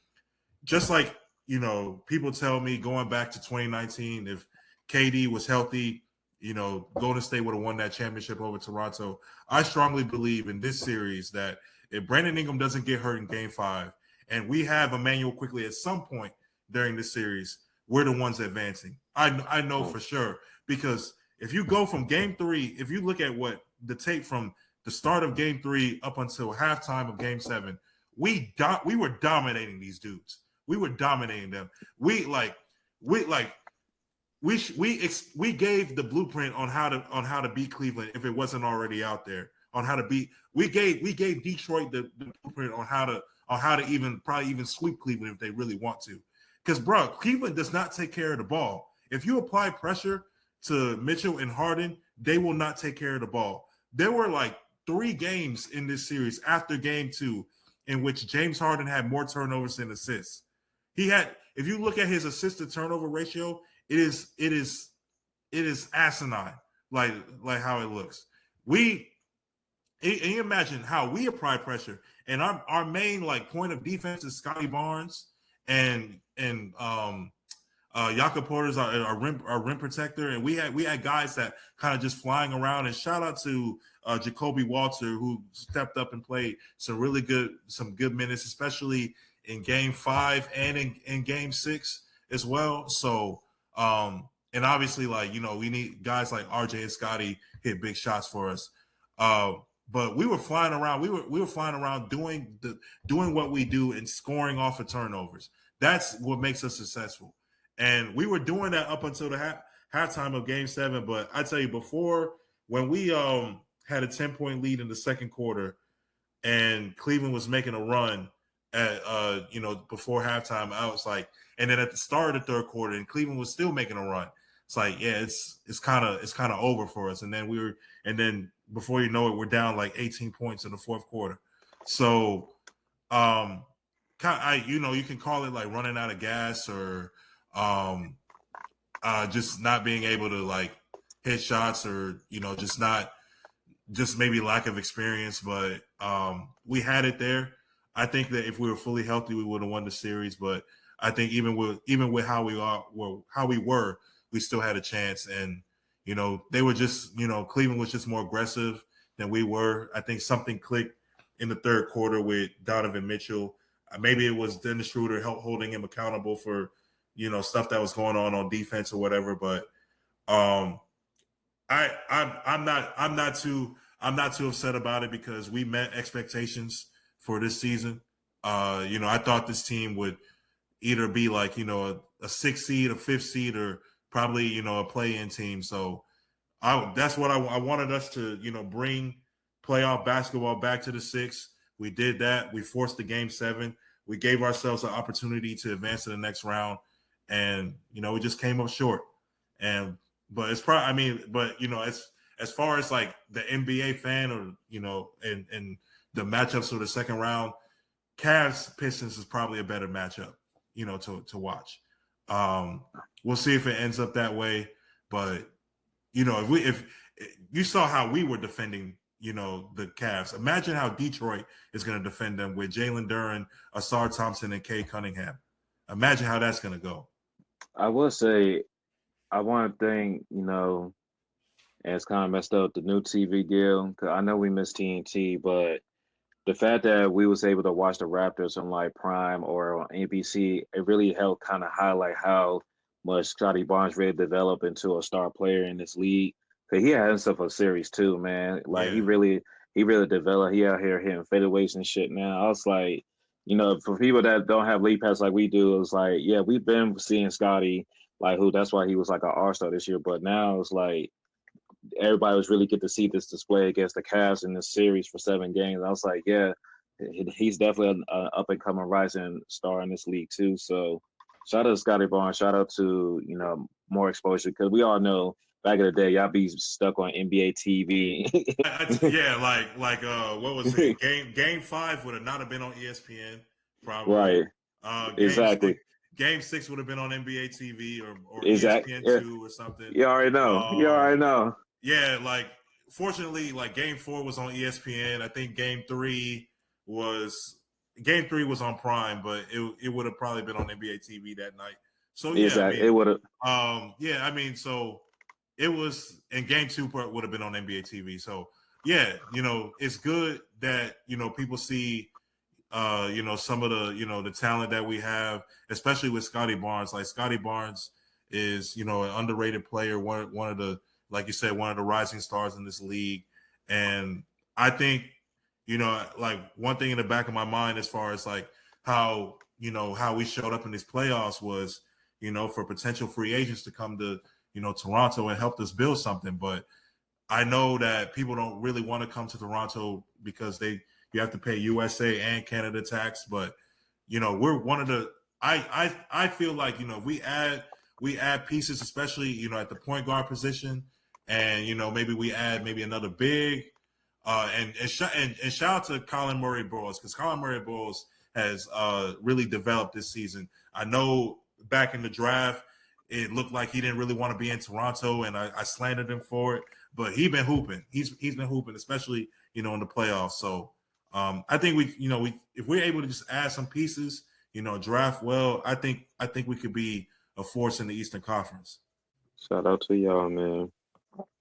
just like, people tell me going back to 2019, if KD was healthy, Golden State would have won that championship over Toronto. I strongly believe in this series that if Brandon Ingram doesn't get hurt in game 5 and we have Emmanuel Quickly at some point during this series, we're the ones advancing. I know for sure, because if you go from game 3, if you look at what the tape from the start of game 3 up until halftime of game 7, we were dominating these dudes. We were dominating them. We we gave the blueprint on how to beat Cleveland if it wasn't already out there. On how to beat, we gave Detroit the blueprint on how to even probably even sweep Cleveland if they really want to. Because bro, Cleveland does not take care of the ball. If you apply pressure to Mitchell and Harden, they will not take care of the ball. There were like 3 games in this series after game 2 in which James Harden had more turnovers than assists. He had, if you look at his assist to turnover ratio, it is asinine, like how it looks. And you imagine how we apply pressure, and our main like point of defense is Scotty Barnes and Jakob Porter's our rim protector, and we had guys that kind of just flying around. And shout out to Jacoby Walter, who stepped up and played some good minutes, especially in Game 5 and in Game 6 as well. So and obviously, like, you know, we need guys like RJ and Scotty hit big shots for us. But we were flying around. We were flying around doing what we do and scoring off of turnovers. That's what makes us successful. And we were doing that up until the halftime of Game 7. But I tell you, before, when we had a 10-point lead in the second quarter, and Cleveland was making a run at before halftime, I was like, and then at the start of the third quarter, and Cleveland was still making a run. It's like, yeah, it's kind of over for us. And then before you know it, we're down like 18 points in the fourth quarter. So, you can call it like running out of gas or just not being able to like hit shots, or just maybe lack of experience. But we had it there. I think that if we were fully healthy, we would have won the series. But I think even with how we were, we still had a chance. And they were just, Cleveland was just more aggressive than we were. I think something clicked in the third quarter with Donovan Mitchell. Maybe it was Dennis Schroeder holding him accountable for, stuff that was going on defense or whatever. But I'm not too upset about it, because we met expectations for this season. I thought this team would either be like, a 6th seed, a 5th seed, or probably, a play-in team. So that's what I wanted us to, bring playoff basketball back to the 6. We did that. We forced the Game 7. We gave ourselves an opportunity to advance to the next round. And, we just came up short. But it's probably, as far as like the NBA fan, or, and the matchups for the second round, Cavs Pistons is probably a better matchup, to watch. We'll see if it ends up that way. But, if you saw how we were defending, the Cavs, imagine how Detroit is going to defend them with Jalen Duren, Asar Thompson, and Kay Cunningham. Imagine how that's going to go. I will say, I want to thank, and it's kind of messed up, the new TV deal, because I know we missed TNT, but the fact that we was able to watch the Raptors on like Prime or on NBC, it really helped kind of highlight how much Scotty Barnes really developed into a star player in this league. Cause he had himself a series too, man. Like he really developed. He out here hitting fadeaways and shit now. I was like, for people that don't have league pass like we do, it's like, yeah, we've been seeing Scotty, like that's why he was like an all-star this year. But now it's like everybody was really get to see this display against the Cavs in this series for 7 games. I was like, yeah, he's definitely an up and coming rising star in this league too. So shout out to Scotty Barnes. Shout out to more exposure, because we all know back in the day y'all be stuck on NBA TV. What was it? Game 5 would have not have been on ESPN, probably. Right. Exactly. Game 6 would have been on NBA TV or exactly. ESPN2 or something. You already know. Yeah, like fortunately, like Game 4 was on ESPN. I think Game 3 was on Prime, but it would have probably been on NBA TV that night. So yeah, exactly. It would have. So it was, and Game 2 would have been on NBA TV. So yeah, it's good that people see some of the the talent that we have, especially with Scotty Barnes. Like Scotty Barnes is an underrated player, one of the, like you said, one of the rising stars in this league. And I think, like one thing in the back of my mind as far as like how we showed up in these playoffs was, for potential free agents to come to Toronto and helped us build something. But I know that people don't really want to come to Toronto because you have to pay USA and Canada tax. But we're one of the I feel like if we add pieces, especially at the point guard position, and maybe we add maybe another big, and shout out to Colin Murray-Boyles, because Colin Murray-Boyles has really developed this season. I know back in the draft it looked like he didn't really want to be in Toronto, and I slandered him for it. But he's been hooping. He's been hooping, especially in the playoffs. So I think we if we're able to just add some pieces, draft well, I think we could be a force in the Eastern Conference. Shout out to y'all, man.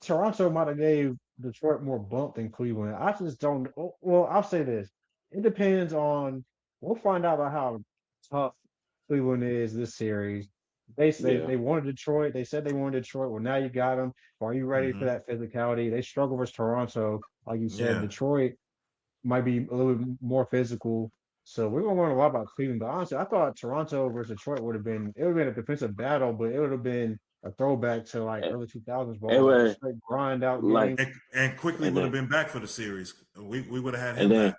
Toronto might have gave Detroit more bump than Cleveland. I just don't. Well, I'll say this: it depends on. We'll find out about how tough Cleveland is this series. They wanted Detroit. They said they wanted Detroit. Well, now you got them. Are you ready for that physicality? They struggle versus Toronto, like you said. Yeah. Detroit might be a little bit more physical. So we're gonna learn a lot about Cleveland. But honestly, I thought Toronto versus Detroit would have been a defensive battle, but it would have been a throwback to like early 2000s ball, like a straight grind out game. And quickly would have been back for the series. We would have had him then, back.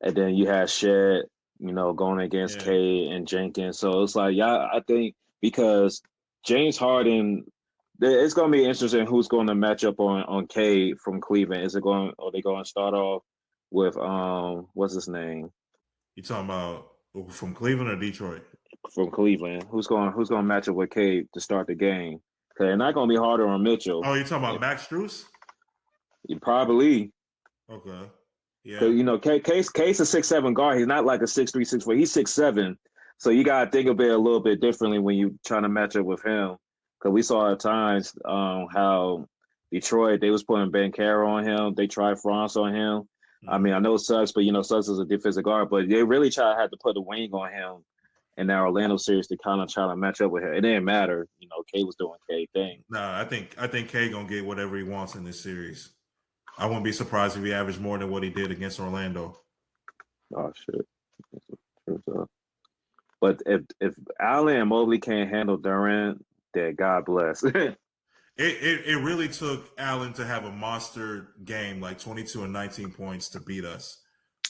And then you had Shed, going against K and Jenkins. So it's like, I think because James Harden, it's going to be interesting who's going to match up on K from Cleveland. Are they going to start off with what's his name? You talking about from Cleveland or Detroit? From Cleveland. Who's going to match up with K to start the game? Because they're not going to be harder on Mitchell. Oh, you talking about Max Strus? Probably. Okay. Yeah. Case a 6'7" guard. He's not like a 6'3", 6'4". He's 6'7". So you gotta think of it a little bit differently when you trying to match up with him. Because we saw at times how Detroit, they was putting Banchero on him. They tried France on him. Mm-hmm. I mean, I know it sucks, but Suggs is a defensive guard. But they really had to put a wing on him in that Orlando series to kind of try to match up with him. It didn't matter. K was doing K thing. Nah, I think K gonna get whatever he wants in this series. I wouldn't be surprised if he averaged more than what he did against Orlando. Oh shit! But if Allen and Mobley can't handle Durant, then God bless. It really took Allen to have a monster game, like 22 and 19 points, to beat us.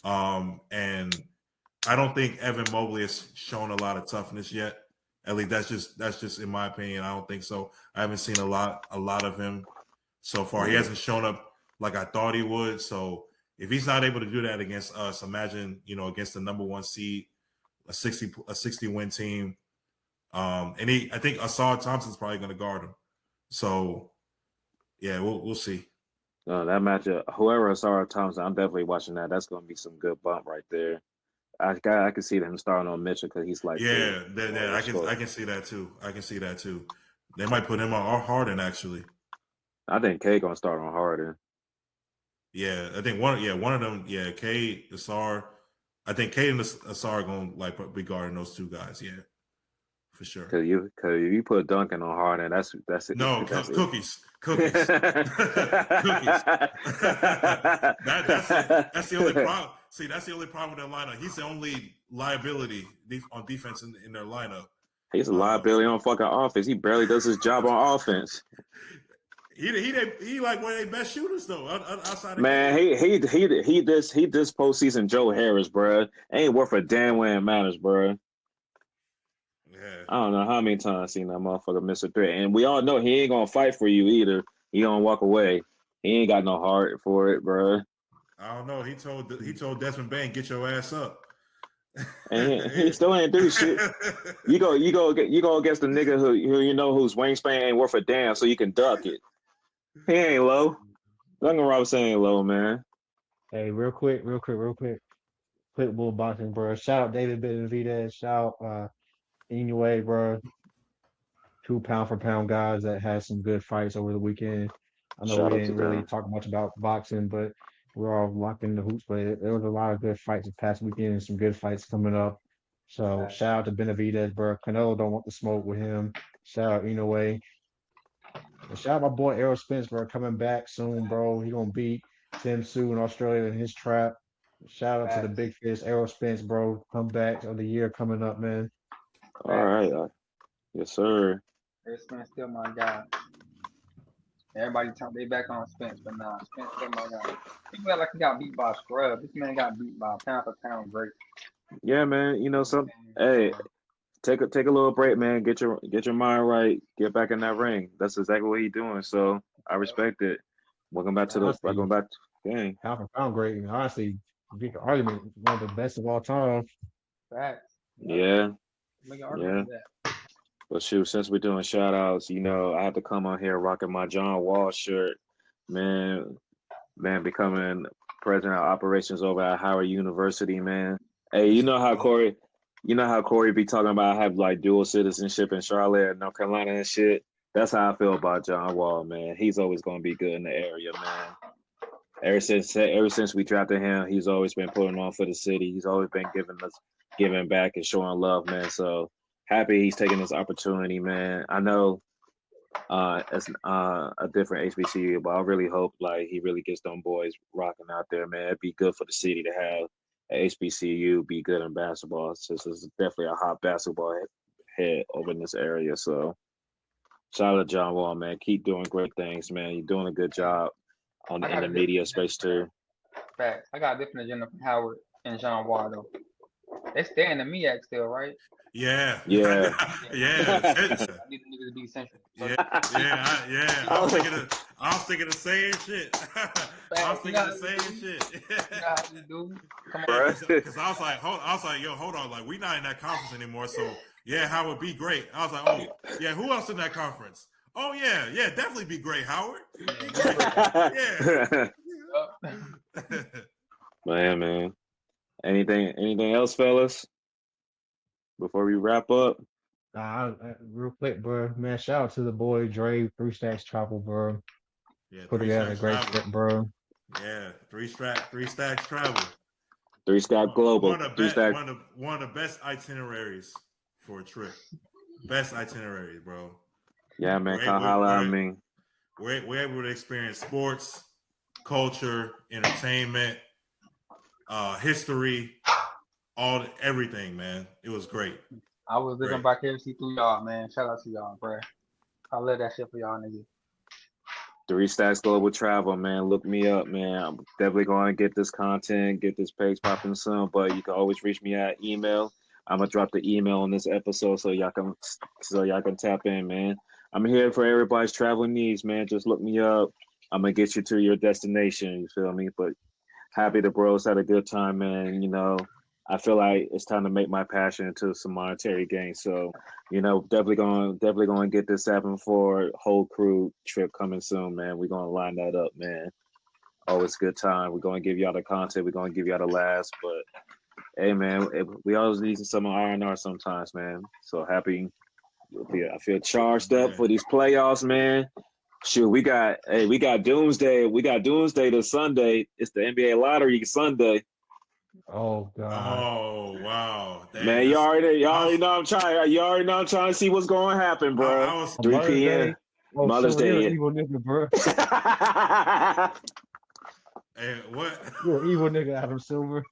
And I don't think Evan Mobley has shown a lot of toughness yet. At least that's just in my opinion. I don't think so. I haven't seen a lot of him so far. He hasn't shown up like I thought he would. So if he's not able to do that against us, imagine, against the number one seed, a 60 win team. And I think Asar Thompson's probably going to guard him. So yeah, we'll see. That matchup, whoever Asar Thompson, I'm definitely watching that. That's going to be some good bump right there. I can see them starting on Mitchell because he's like, I can see that too. They might put him on Harden actually. I think K gonna start on Harden. Yeah, I think one of them. Yeah, K, Asar. I think K and Asar are gonna be guarding those two guys. Yeah, for sure. Cause you put Duncan on Harden, that's it. No, that's cookies. Cookies. That's the only problem. See, that's the only problem with their lineup. He's the only liability on defense in their lineup. He's a liability on fucking offense. He barely does his job on offense. He like one of their best shooters though. Outside of man, he this postseason Joe Harris, bro. Ain't worth a damn when it matters, bro. Yeah. I don't know how many times I've seen that motherfucker miss a three, and we all know he ain't gonna fight for you either. He gonna walk away. He ain't got no heart for it, bro. I don't know. He told Desmond Bain, get your ass up. And he still ain't do shit. You go against the nigga who whose wingspan ain't worth a damn, so you can duck it. He ain't low. Duncan Robinson ain't low, man. Hey, real quick. Quick bull boxing, bro. Shout out David Benavidez. Shout out Inoue, bro. 2 pound for pound guys that had some good fights over the weekend. I know we didn't really talk much about boxing, but we're all locked in the hoops. But there was a lot of good fights this past weekend and some good fights coming up. So shout out to Benavidez, bro. Canelo don't want to smoke with him. Shout out Inoue. And shout out my boy Errol Spence, bro, coming back soon, bro. He gonna beat Tim Sue in Australia in his trap. Shout out to the big fish, Errol Spence, bro. Comeback of the year coming up, man. All right. Yes, sir. Errol Spence still my guy. Everybody talk they back on Spence, but nah, Spence came out got people act like he got beat by a scrub. This man got beat by a pound for pound great. Yeah, man. You You know, know what some. I'm saying? Hey, So take a little break, man. Get your mind right. Get back in that ring. That's exactly what he's doing. So I yep. respect it. Honestly, Welcome back to the game. half a pound great. And honestly, big argument, one of the best of all time. Facts. Yep. Yeah, Make an argument yeah. with that. But shoot, since we're doing shout outs, I have to come on here rocking my John Wall shirt. Man, becoming president of operations over at Howard University, man. Hey, Let's go. You know how Corey be talking about have like dual citizenship in Charlotte and North Carolina and shit. That's how I feel about John Wall, man. He's always gonna be good in the area, man. Ever since we drafted him, he's always been putting on for the city. He's always been giving back and showing love, man. So happy he's taking this opportunity, man. I know it's a different HBCU, but I really hope like he really gets them boys rocking out there, man. It'd be good for the city to have a HBCU be good in basketball, since it's definitely a hot basketball head over in this area. So shout out to John Wall, man. Keep doing great things, man. You're doing a good Hey, job I in got the a different media agenda space for that. too. Facts. I got a different agenda for Howard and John Wall though. They stay in the MEAC still, right? Yeah. Yeah. Yeah. Yeah. I need the niggas to be central. So Yeah. Yeah. I was thinking the same shit. I was facts. thinking the same shit. You know how we do. Come on. Yeah, Bruh. because I was like, yo, hold on, like we not in that conference anymore. So yeah, Howard be great. I was like, oh yeah, who else in that conference? Oh yeah, definitely be great, Howard. Yeah, Be you great. know Yeah. that. Man. Anything else, fellas, before we wrap up? Real quick, bro. Man, shout out to the boy Dre, Three Stacks Travel, bro. Yeah, Put three together a stacks great travel. trip, bro. Yeah, three stacks travel. Three Stack Global. Three Stack. One of the best itineraries for a trip. Best itineraries, bro. Yeah, man. We're, Come we're, holla at we're, me. we're able to experience sports, culture, entertainment, history, everything, man. It was great. I was living Great. vicariously through y'all, man. Shout out to y'all, bro. I love that shit for y'all niggas. Three Stacks Global Travel, man. Look me up, man. I'm definitely going to get this content, get this page popping soon. But you can always reach me at email. I'm gonna drop the email on this episode so y'all can tap in, man. I'm here for everybody's traveling needs, man. Just look me up. I'm gonna get you to your destination. You feel me? But happy the bros had a good time, man. I feel like it's time to make my passion into some monetary gain. So, definitely going to get this 7-4 whole crew trip coming soon, man. We're going to line that up, man. Always good time. We're going to give y'all the content. We're going to give y'all the laughs. But hey, man, we always need some R&R sometimes, man. So happy. I feel charged up Yeah. for these playoffs, man. Shoot, we got Doomsday. We got Doomsday this Sunday. It's the NBA lottery Sunday. Oh God. Oh wow. Man, you already know I'm trying. You already know I'm trying to see what's going to happen, bro. I was 3 Mother's p.m. Day. Oh, Mother's Silver, you're an Day. evil nigga, bro. hey, what? You're an evil nigga, Adam Silver.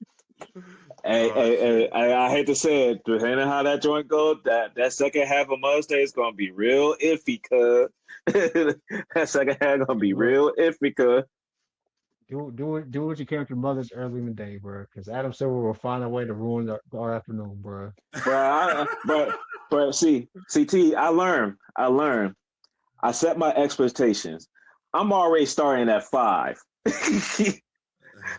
Hey, I hate to say it, depending on how that joint goes, that second half of Mother's Day is gonna be real iffy, cuz. That second half gonna be real iffy, cuz. Do what you can with your mothers early in the day, bro. Because Adam Silver will find a way to ruin our afternoon, bro. But see, CT, I learned. I set my expectations. I'm already starting at 5.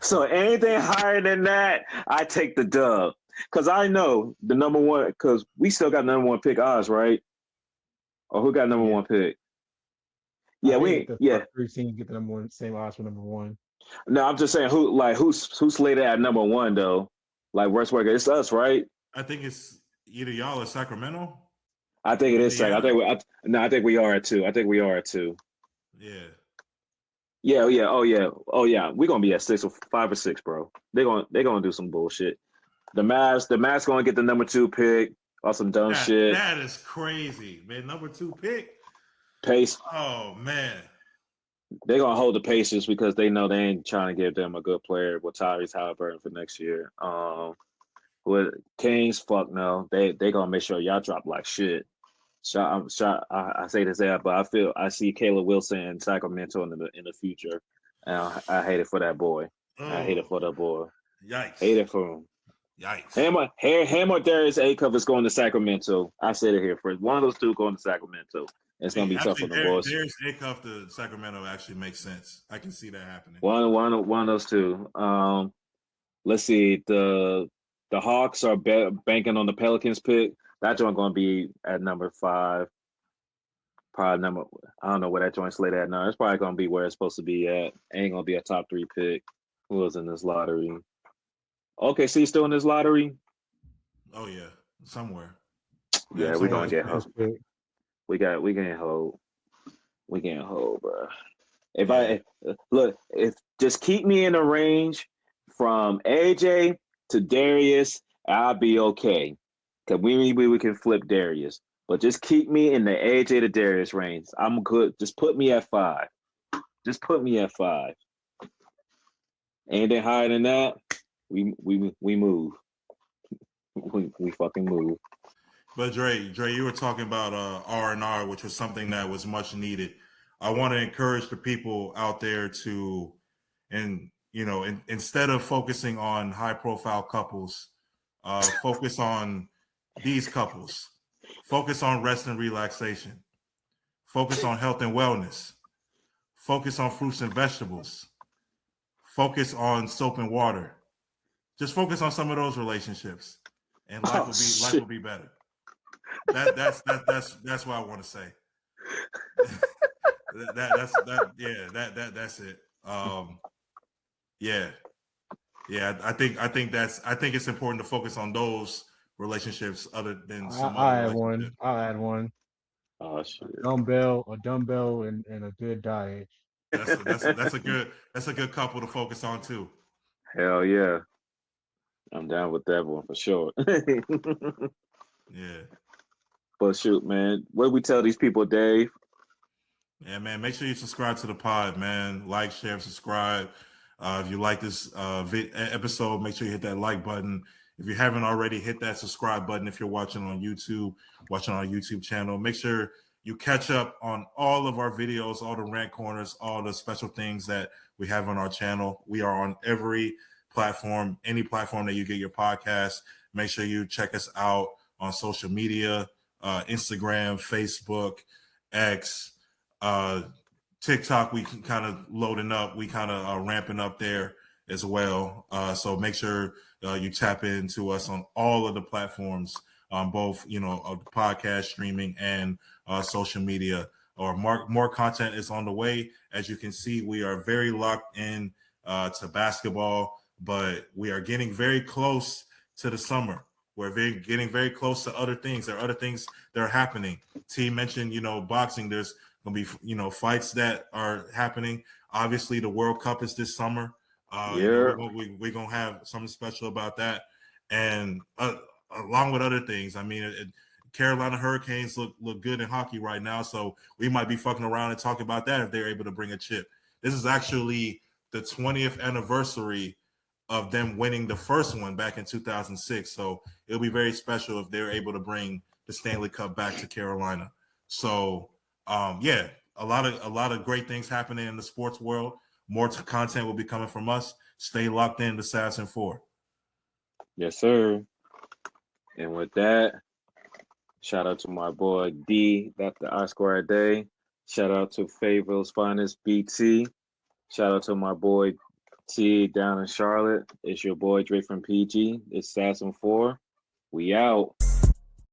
So anything higher than that, I take the dub. Because I know the number one, because we still got number one pick odds, right? Or who got number one pick? Yeah, The top 3 teams get the number one, same odds for number 1. No, I'm just saying who's slated at number 1 though? Like worst worker, it's us, right? I think it's either y'all or Sacramento. I think it is. I think we are at 2. I think we are at 2. Yeah. Yeah. Oh yeah. We're gonna be at 6 or 5 or 6, bro. They're gonna do some bullshit. The Mavs gonna get the number 2 pick or some dumb shit. That is crazy, man. Number 2 pick. Pace. Oh man. They're gonna hold the Pacers because they know they ain't trying to give them a good player with Tyrese Halliburton for next year. With Kings, fuck no. They gonna make sure y'all drop like shit. I say this out, but I see Caleb Wilson in Sacramento in the future, and I hate it for that boy. I hate it for that boy. Yikes! Hate it for him. Yikes! Him or Darius Acuff is going to Sacramento. I said it here first. One of those two going to Sacramento. It's going to be tough for the boys. Darius Acuff to Sacramento actually makes sense. I can see that happening. One of those two. Let's see. The Hawks are banking on the Pelicans pick. That joint going to be at number 5. Probably I don't know where that joint's laid at now. It's probably going to be where it's supposed to be at. Ain't going to be a top 3 pick. Who was in this lottery? Okay, see, still in this lottery? Oh yeah, somewhere. Yeah, we're gonna get hold. Pick. We getting hold. We getting hold, bro. If just keep me in the range from AJ to Darius, I'll be okay. Cause we can flip Darius, but just keep me in the AJ to Darius range. I'm good. Just put me at 5. Just put me at 5. Anything higher than that, we move. We fucking move. But Dre, you were talking about R&R, which was something that was much needed. I want to encourage the people out there to, instead of focusing on high-profile couples, focus on these couples. Focus on rest and relaxation. Focus on health and wellness. Focus on fruits and vegetables. Focus on soap and water. Just focus on some of those relationships, and life will be better. That's what I want to say. That's it. I think it's important to focus on those relationships other than some other relationships. I'll add one. Oh shit. A dumbbell, and a good diet. That's a good couple to focus on too. Hell yeah. I'm down with that one for sure. Yeah. But shoot, man, what do we tell these people, Dave? Yeah, man, make sure you subscribe to the pod, man. Like, share, subscribe. If you like this episode, make sure you hit that like button. If you haven't already, hit that subscribe button if you're watching on YouTube, watching on our YouTube channel. Make sure you catch up on all of our videos, all the rant corners, all the special things that we have on our channel. We are on every platform, any platform that you get your podcast. Make sure you check us out on social media, Instagram, Facebook, X, TikTok. We kind of loading up. We kind of ramping up there as well. So make sure you tap into us on all of the platforms, both, of the podcast streaming and social media. Or more content is on the way. As you can see, we are very locked in to basketball, but we are getting very close to the summer. We're getting very close to other things. There are other things that are happening. T mentioned, boxing. There's going to be, fights that are happening. Obviously, the World Cup is this summer. We're going to have something special about that. And along with other things, Carolina Hurricanes look good in hockey right now. So we might be fucking around and talking about that if they're able to bring a chip. This is actually the 20th anniversary of them winning the first one back in 2006. So it'll be very special if they're able to bring the Stanley Cup back to Carolina. So, a lot of great things happening in the sports world. More content will be coming from us. Stay locked in to Assassin 4. Yes, sir. And with that, shout out to my boy D, that's the I2 Day. Shout out to Fayetteville's finest BT. Shout out to my boy T down in Charlotte. It's your boy Dre from PG. It's Assassin 4. We out.